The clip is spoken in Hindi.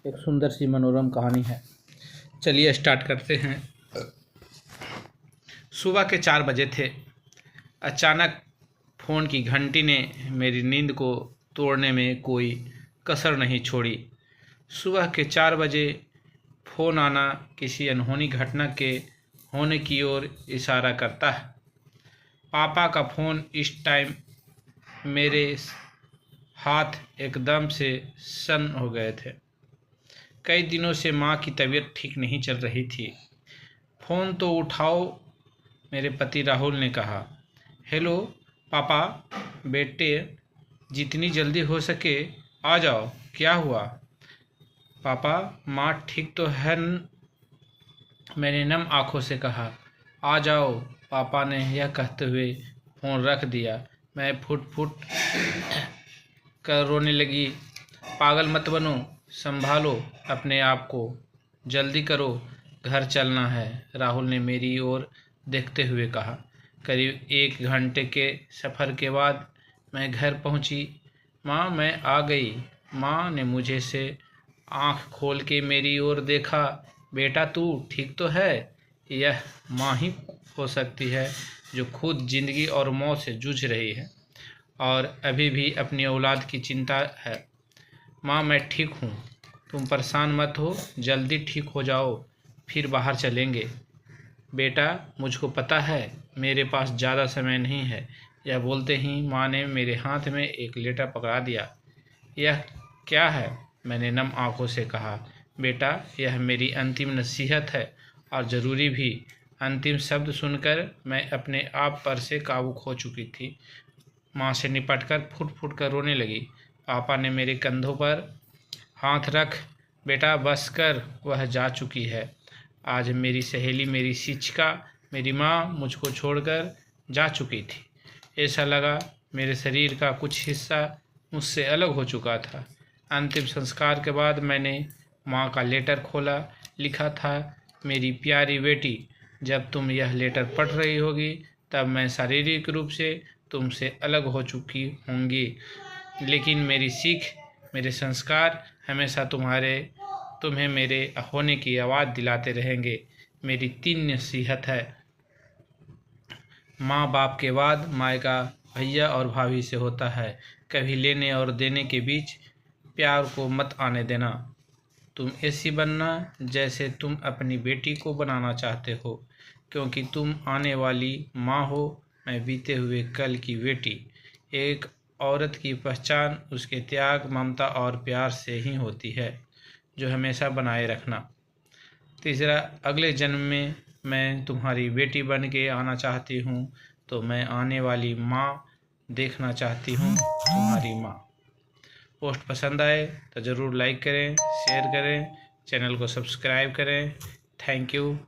एक सुंदर सी मनोरम कहानी है। चलिए स्टार्ट करते हैं। सुबह के 4 बजे थे। अचानक फ़ोन की घंटी ने मेरी नींद को तोड़ने में कोई कसर नहीं छोड़ी। सुबह के 4 बजे फ़ोन आना किसी अनहोनी घटना के होने की ओर इशारा करता है। पापा का फ़ोन इस टाइम मेरे हाथ एकदम से सन हो गए थे। कई दिनों से माँ की तबीयत ठीक नहीं चल रही थी। फ़ोन तो उठाओ, मेरे पति राहुल ने कहा। हेलो पापा, बेटे जितनी जल्दी हो सके आ जाओ। क्या हुआ पापा, माँ ठीक तो है मैंने नम आँखों से कहा। आ जाओ, पापा ने यह कहते हुए फ़ोन रख दिया। मैं फुट फुट कर रोने लगी। पागल मत बनो, संभालो अपने आप को, जल्दी करो, घर चलना है, राहुल ने मेरी ओर देखते हुए कहा। करीब 1 घंटे के सफ़र के बाद मैं घर पहुंची। माँ मैं आ गई। माँ ने मुझे से आँख खोल के मेरी ओर देखा। बेटा तू ठीक तो है? यह माँ ही हो सकती है जो खुद ज़िंदगी और मौत से जूझ रही है और अभी भी अपनी औलाद की चिंता है। माँ मैं ठीक हूँ, तुम परेशान मत हो, जल्दी ठीक हो जाओ, फिर बाहर चलेंगे। बेटा मुझको पता है मेरे पास ज़्यादा समय नहीं है। यह बोलते ही माँ ने मेरे हाथ में एक लेटर पकड़ा दिया। यह क्या है? मैंने नम आँखों से कहा। बेटा यह मेरी अंतिम नसीहत है और ज़रूरी भी। अंतिम शब्द सुनकर मैं अपने आप पर से काबू खो चुकी थी। माँ से निपटकर फुट फुट कर रोने लगी। पापा ने मेरे कंधों पर हाथ रख, बेटा बस कर, वह जा चुकी है। आज मेरी सहेली, मेरी शिक्षिका, मेरी माँ मुझको छोड़कर जा चुकी थी। ऐसा लगा मेरे शरीर का कुछ हिस्सा मुझसे अलग हो चुका था। अंतिम संस्कार के बाद मैंने माँ का लेटर खोला। लिखा था, मेरी प्यारी बेटी, जब तुम यह लेटर पढ़ रही होगी तब मैं शारीरिक रूप से तुमसे अलग हो चुकी होंगी, लेकिन मेरी सीख, मेरे संस्कार हमेशा तुम्हें मेरे होने की आवाज़ दिलाते रहेंगे। मेरी 3 नसीहत है। माँ बाप के बाद मायका भैया और भाभी से होता है। कभी लेने और देने के बीच प्यार को मत आने देना। तुम ऐसी बनना जैसे तुम अपनी बेटी को बनाना चाहते हो, क्योंकि तुम आने वाली माँ हो। मैं बीते हुए कल की बेटी। एक औरत की पहचान उसके त्याग, ममता और प्यार से ही होती है, जो हमेशा बनाए रखना। तीसरा, अगले जन्म में मैं तुम्हारी बेटी बन के आना चाहती हूँ, तो मैं आने वाली माँ देखना चाहती हूँ, तुम्हारी माँ। पोस्ट पसंद आए तो ज़रूर लाइक करें, शेयर करें, चैनल को सब्सक्राइब करें। Thank you.